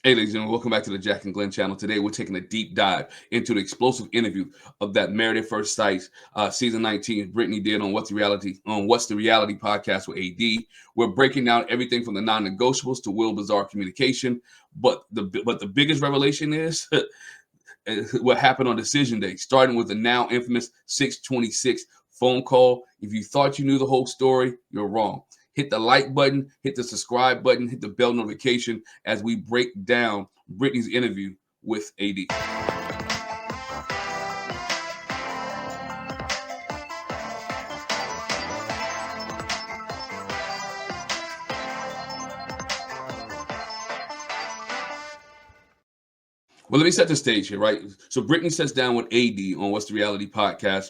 Hey, ladies and gentlemen, welcome back to the Jack and Glenn channel. Today, we're taking a deep dive into the explosive interview of that Married at First Sight season 19. Brittany did on What's the Reality podcast with AD. We're breaking down everything from the non-negotiables to Will Bizarre communication. But the biggest revelation is what happened on decision day, starting with the now infamous 626 phone call. If you thought you knew the whole story, you're wrong. Hit the like button, hit the subscribe button, hit the bell notification as we break down Brittany's interview with AD. Well, let me set the stage here, right? So Brittany sits down with AD on What's the Reality podcast.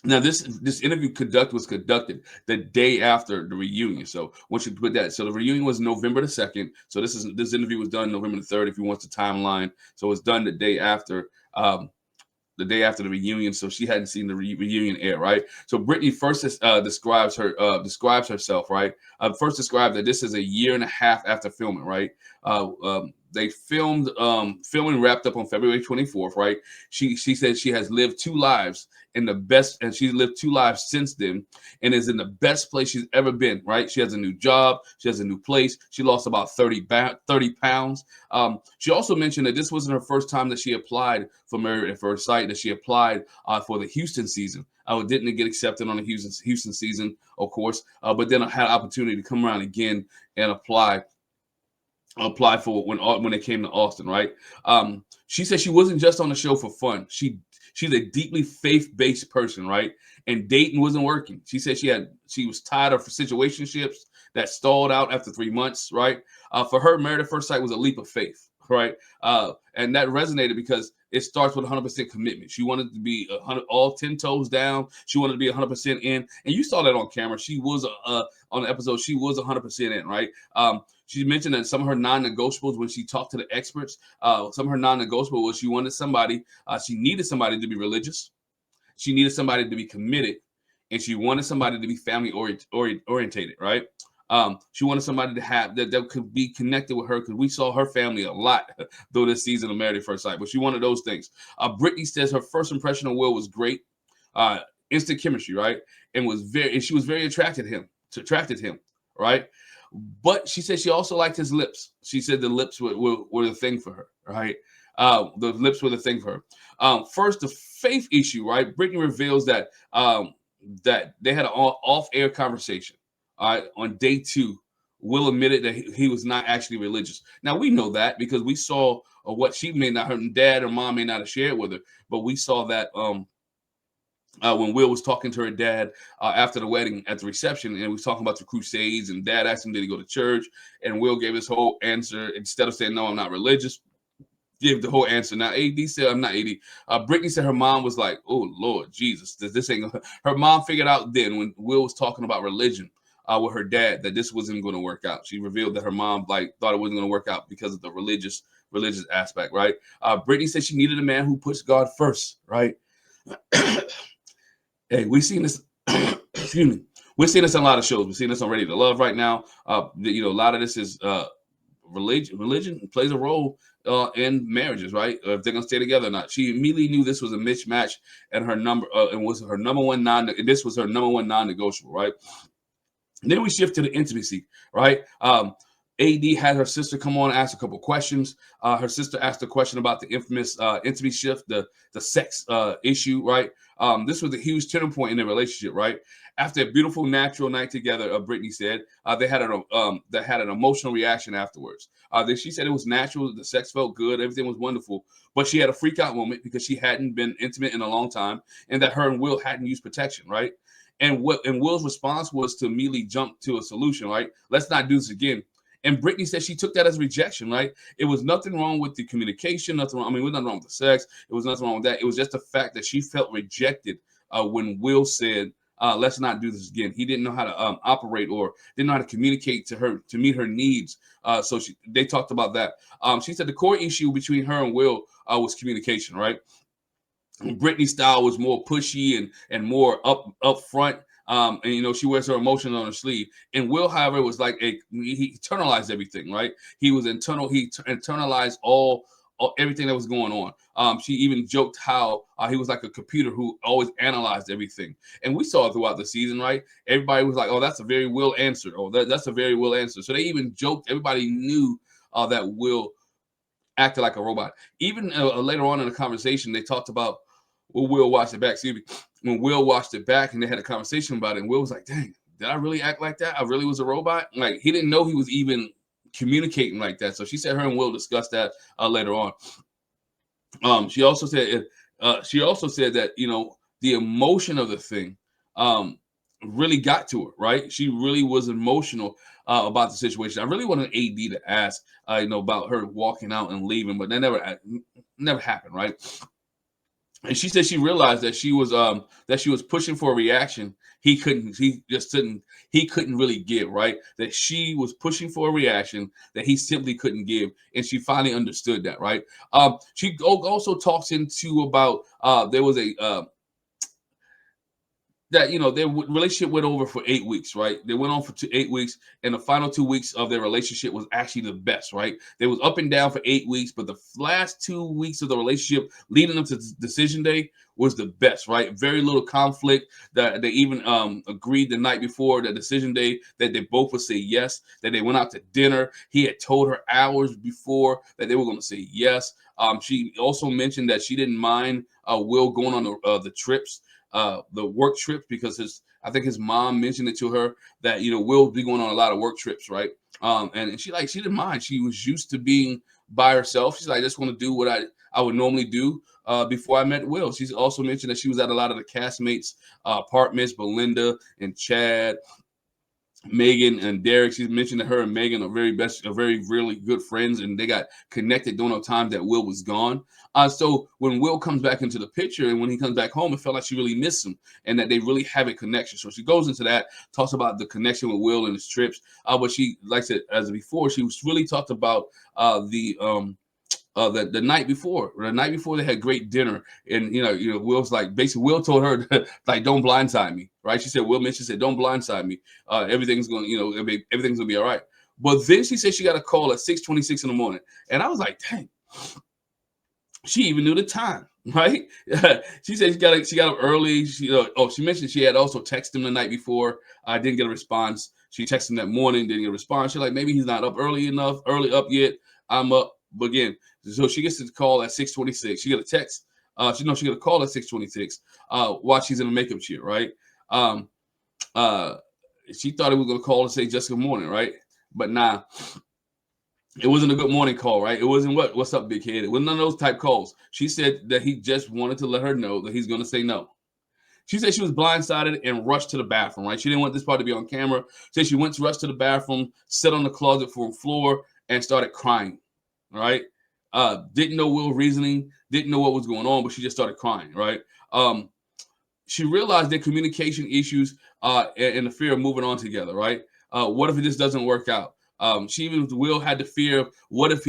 Now, this interview was conducted the day after the reunion. So once you put that, so the reunion was November the 2nd. So this interview was done November the 3rd, if you want the timeline. So it's done the day after the reunion. So she hadn't seen the reunion air, right? So Brittany first describes herself, right? First described that this is a year and a half after filming, right? They filming wrapped up on February 24th, right? She said she has lived two lives and she's lived two lives since then and is in the best place she's ever been, right? She has a new job, she has a new place, she lost about 30 pounds. She also mentioned that this wasn't her first time that she applied for Married at First Sight, that she applied for the Houston season. Didn't get accepted on the Houston season, of course, but then I had an opportunity to come around again and apply for when it came to Austin, right? She said she wasn't just on the show for fun. She's a deeply faith-based person, right? And dating wasn't working. She said she was tired of situationships that stalled out after 3 months, right? For her, Married at First Sight was a leap of faith, right? And that resonated because it starts with 100% commitment. She wanted to be all 10 toes down. She wanted to be 100% in, and you saw that on camera. She was on the episode. She was 100% in, right? She mentioned that some of her non-negotiables when she talked to the experts, some of her non-negotiables was she needed somebody to be religious, she needed somebody to be committed, and she wanted somebody to be family orientated, right? She wanted somebody to have that could be connected with her because we saw her family a lot through this season of Married at First Sight, but she wanted those things. Brittany says her first impression of Will was great, instant chemistry, right? And she was very attracted to him, right? But she said she also liked his lips. She said the lips were the thing for her, right? The lips were the thing for her. First, the faith issue, right? Brittany reveals that that they had an off-air conversation. On day 2, Will admitted that he was not actually religious. Now, we know that because we saw what she may not, her dad or mom may not have shared with her, but we saw that when Will was talking to her dad after the wedding at the reception, and he was talking about the Crusades, and dad asked him, did he go to church? And Will gave his whole answer. Instead of saying, no, I'm not religious, give the whole answer. Now, AD said, I'm not AD. Brittany said her mom was like, oh, Lord Jesus, this ain't. Her mom figured out then when Will was talking about religion with her dad that this wasn't going to work out. She revealed that her mom thought it wasn't going to work out because of the religious aspect, right? Brittany said she needed a man who puts God first, right? Hey, we've seen this. Excuse me. We're seeing this on a lot of shows. We're seeing this on Ready to Love right now. A lot of this is religion plays a role in marriages, right? If they're gonna stay together or not. She immediately knew this was a mismatch, and her number and was her number one This was her number one non-negotiable, right? Then we shift to the intimacy, right? AD had her sister come on and ask a couple questions. Her sister asked a question about the infamous intimacy shift, the sex issue, right? This was a huge turning point in their relationship, right? After a beautiful, natural night together, Brittany said, they had an emotional reaction afterwards. She said it was natural, the sex felt good, everything was wonderful, but she had a freak out moment because she hadn't been intimate in a long time, and that her and Will hadn't used protection, right? And Will's response was to immediately jump to a solution, right? Let's not do this again. And Brittany said she took that as rejection, right? It was nothing wrong with the communication, nothing wrong. I mean, it was nothing wrong with the sex. It was nothing wrong with that. It was just the fact that she felt rejected when Will said, let's not do this again. He didn't know how to operate or didn't know how to communicate to her to meet her needs. So they talked about that. She said the core issue between her and Will was communication, right? Brittany's style was more pushy and more up front. And she wears her emotions on her sleeve. And Will, however, was like he internalized everything, right? He internalized all everything that was going on. She even joked how he was like a computer who always analyzed everything. And we saw it throughout the season, right? Everybody was like, oh, that's a very Will answer. Oh, that's a very Will answer. So they even joked, everybody knew that Will acted like a robot. Even later on in the conversation, they talked about Will watched it back. Excuse me. When Will watched it back and they had a conversation about it, and Will was like, dang, did I really act like that? I really was a robot? Like, he didn't know he was even communicating like that. So she said her and Will discussed that later on. She also said that the emotion of the thing really got to her, right? She really was emotional about the situation. I really wanted AD to ask about her walking out and leaving, but that never happened, right? And she said she realized that she was pushing for a reaction he couldn't really give, right? That she was pushing for a reaction that he simply couldn't give, and she finally understood that, right? She also talks into about there was a that their relationship went over for 8 weeks, right? They went on for 8 weeks, and the final 2 weeks of their relationship was actually the best, right? They was up and down for 8 weeks, but the last 2 weeks of the relationship leading up to decision day was the best, right? Very little conflict. That they even agreed the night before the decision day that they both would say yes. That they went out to dinner. He had told her hours before that they were going to say yes. She also mentioned that she didn't mind Will going on the trips. The work trips, because I think his mom mentioned it to her that Will be going on a lot of work trips, right? And she didn't mind. She was used to being by herself. She's like, I just want to do what I would normally do before I met Will. She's also mentioned that she was at a lot of the castmates' apartments, Belinda and Chad, Megan and Derek. She's mentioned that her and Megan are very really good friends, and they got connected during the time that Will was gone. So when Will comes back into the picture and when he comes back home, it felt like she really missed him and that they really have a connection. So she goes into that, talks about the connection with Will and his trips. But she, like I said, as before, she was really talked about the night before. The night before they had great dinner, and Will's like, basically Will told her like, don't blindside me, right? She said don't blindside me. Everything's going everything's gonna be all right. But then she said she got a call at 6:26 in the morning, and I was like, dang, she even knew the time, right? She said she got up early. She mentioned she had also texted him the night before. I didn't get a response. She texted him that morning, didn't get a response. She's like, maybe he's not up early up yet. I'm up. But again, so she gets the call at 6:26. She got a text. She got a call at 6:26 while she's in a makeup chair, right? She thought it was going to call and say just good morning, right? But nah, it wasn't a good morning call, right? It wasn't what's up, big head. It wasn't none of those type calls. She said that he just wanted to let her know that he's going to say no. She said she was blindsided and rushed to the bathroom, right? She didn't want this part to be on camera. Said she went to rush to the bathroom, sat on the closet floor, and started crying, right? Didn't know Will's reasoning, didn't know what was going on, but she just started crying, right? She realized their communication issues and the fear of moving on together, right? What if this doesn't work out? She even with Will had the fear of what if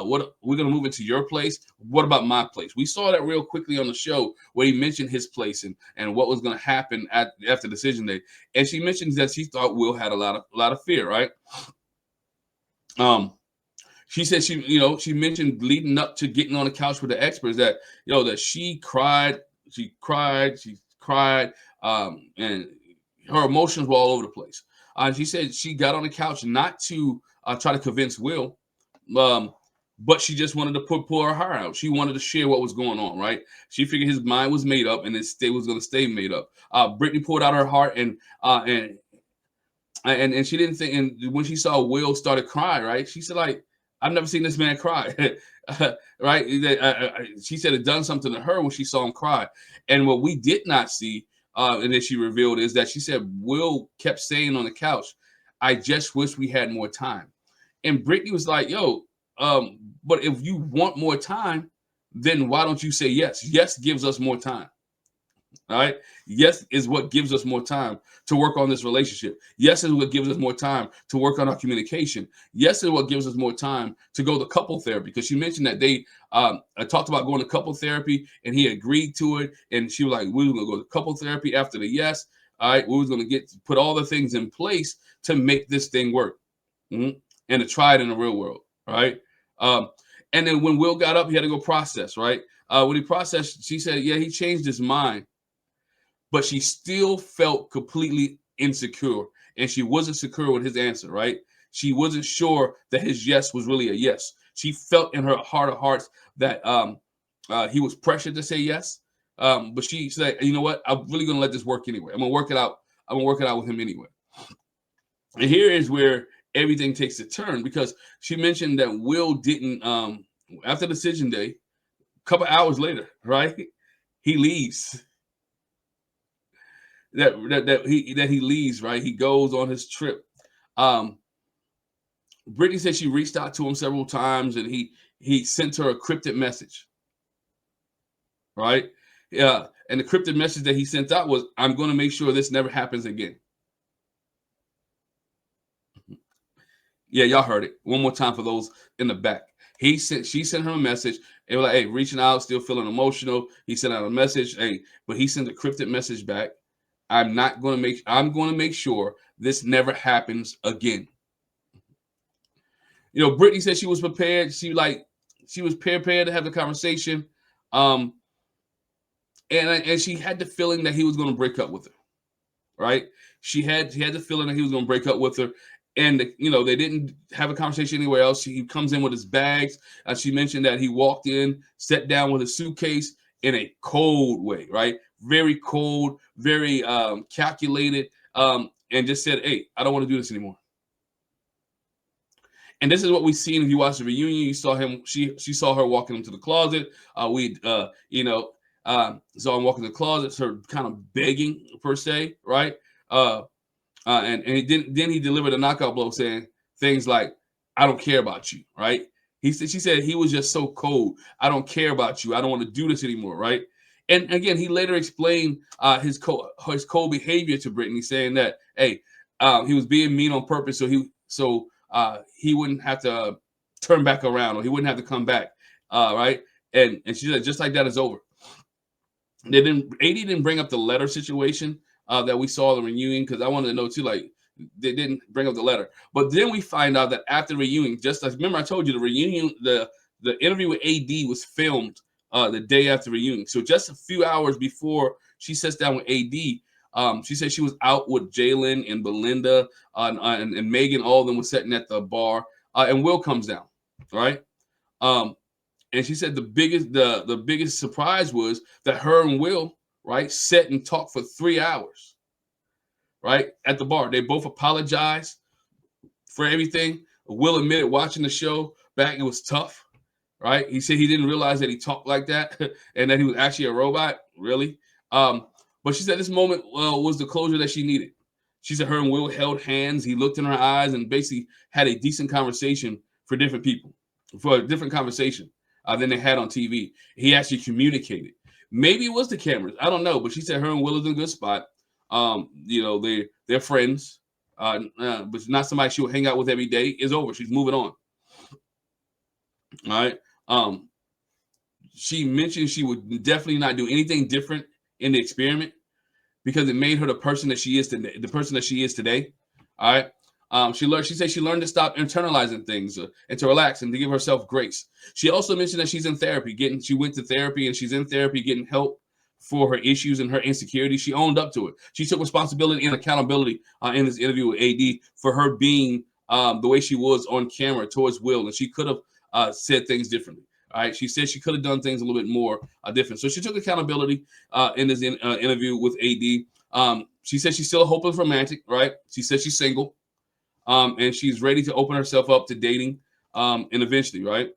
what we're gonna move into your place? What about my place? We saw that real quickly on the show where he mentioned his place and what was gonna happen after decision day. And she mentioned that she thought Will had a lot of fear, right? She said she mentioned leading up to getting on the couch with the experts that that she cried, and her emotions were all over the place. She said she got on the couch not to try to convince Will, but she just wanted to pull her heart out. She wanted to share what was going on, right? She figured his mind was made up and it was going to stay made up. Brittany pulled out her heart and she didn't think. And when she saw Will started crying, right? She said, like, I've never seen this man cry, right? She said it done something to her when she saw him cry. And what we did not see, and then she revealed, is that she said Will kept saying on the couch, I just wish we had more time. And Brittany was like, yo, but if you want more time, then why don't you say yes? Yes gives us more time. All right. Yes is what gives us more time to work on this relationship. Yes is what gives us more time to work on our communication. Yes is what gives us more time to go to couple therapy. Because she mentioned that they talked about going to couple therapy and he agreed to it. And she was like, we were going to go to couple therapy after the yes. All right, we was going to put all the things in place to make this thing work, and to try it in the real world. All right. And then when Will got up, he had to go process. Right. When he processed, she said, yeah, he changed his mind, but she still felt completely insecure, and she wasn't secure with his answer. Right. She wasn't sure that his yes was really a yes. She felt in her heart of hearts that he was pressured to say yes. But she said, you know what? I'm really going to let this work anyway. I'm going to work it out. I'm going to work it out with him anyway. And here is where everything takes a turn, because she mentioned that Will didn't, after decision day, a couple hours later, right? He leaves. That he leaves, right? He goes on his trip. Brittany said she reached out to him several times, and he sent her a cryptic message. Right? Yeah. And the cryptic message that he sent out was, I'm going to make sure this never happens again. Yeah, y'all heard it. One more time for those in the back. She sent her a message. It was like, hey, reaching out, still feeling emotional. He sent out a message. Hey, but he sent a cryptic message back. I'm going to make sure this never happens again. You know, Brittany said she was prepared. She was prepared to have the conversation. And she had the feeling that he was going to break up with her. Right? She had the feeling that he was going to break up with her. And, they didn't have a conversation anywhere else. He comes in with his bags. She mentioned that he walked in, sat down with a suitcase in a cold way, right? Very cold, very calculated, and just said, hey, I don't want to do this anymore. And this is what we've seen. If you watch the reunion, you saw him. She saw her walking into the closet. Saw him walking to the closet, her kind of begging per se, right? And he delivered a knockout blow saying things like, I don't care about you, right? She said he was just so cold. I don't care about you. I don't want to do this anymore, right? And again, he later explained his cold behavior to Brittany, saying that, hey, he was being mean on purpose, so he wouldn't have to turn back around, or he wouldn't have to come back, right? And she said, just like that, is over. AD didn't bring up the letter situation that we saw in the reunion, because I wanted to know too, like, they didn't bring up the letter. But then we find out that after the reunion, just as, remember I told you, the reunion, the interview with AD was filmed the day after the reunion. So just a few hours before she sits down with AD, she said she was out with Jalen and Belinda and Megan. All of them were sitting at the bar, and Will comes down, right? And she said the biggest surprise was that her and Will, right, sat and talked for 3 hours, right, at the bar. They both apologized for everything. Will admitted watching the show back, it was tough, right? He said he didn't realize that he talked like that and that he was actually a robot, really. But she said this moment was the closure that she needed. She said her and Will held hands. He looked in her eyes and basically had a decent conversation for different people, for a different conversation than they had on TV. He actually communicated. Maybe it was the cameras. I don't know. But she said her and Will is in a good spot. They're friends. But not somebody she'll hang out with every day. It's over. She's moving on. All right. She mentioned she would definitely not do anything different in the experiment, because it made her the person that she is today. All right. She said she learned to stop internalizing things and to relax and to give herself grace. She also mentioned that she's in therapy. She went to therapy, and she's in therapy getting help for her issues and her insecurities. She owned up to it. She took responsibility and accountability in this interview with AD for her being the way she was on camera towards Will, and she could have said things differently. All right. She said she could have done things a little bit more different. So she took accountability in this interview with AD. She said she's still a hopeless romantic, right? She said she's single. And she's ready to open herself up to dating, and eventually, right?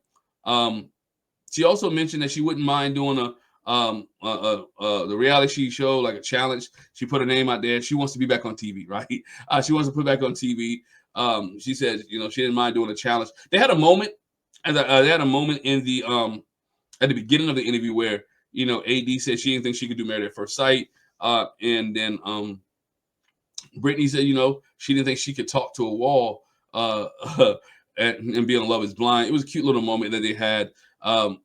She also mentioned that she wouldn't mind doing the reality show, like a challenge. She put her name out there. She wants to be back on TV, right? She wants to put back on TV. She said, she didn't mind doing a challenge. They had a moment, in the at the beginning of the interview where AD said she didn't think she could do Married at First Sight, and then Brittany said, she didn't think she could talk to a wall and be on Love Is Blind. It was a cute little moment that they had. I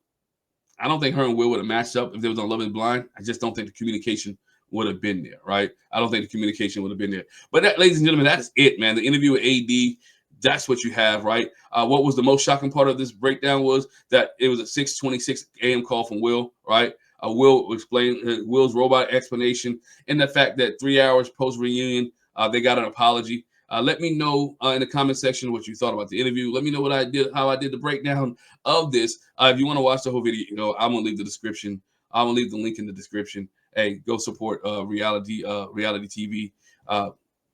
don't think her and Will would have matched up if they was on Love Is Blind. I just don't think the communication would have been there, right? I don't think the communication would have been there. But that, ladies and gentlemen, that is it, man. The interview with AD, that's what you have, right? What was the most shocking part of this breakdown was that it was a 6:26 a.m. call from Will, right? Will explain Will's robot explanation, and the fact that 3 hours post reunion, they got an apology. Let me know in the comment section what you thought about the interview. Let me know what I did, how I did the breakdown of this. If you want to watch the whole video, I'm gonna leave the description. I'm gonna leave the link in the description. Hey, go support reality TV.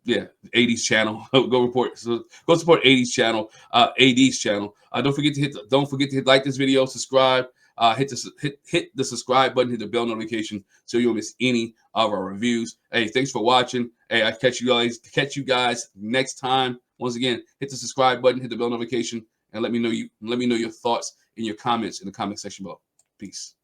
Yeah, 80s channel. Go support 80s channel, AD's channel. Don't forget to hit like this video, subscribe, hit the subscribe button, hit the bell notification so you don't miss any of our reviews. Hey, thanks for watching. Hey, I catch you guys next time. Once again, hit the subscribe button, hit the bell notification, and let me know your thoughts in your comments in the comment section below. Peace.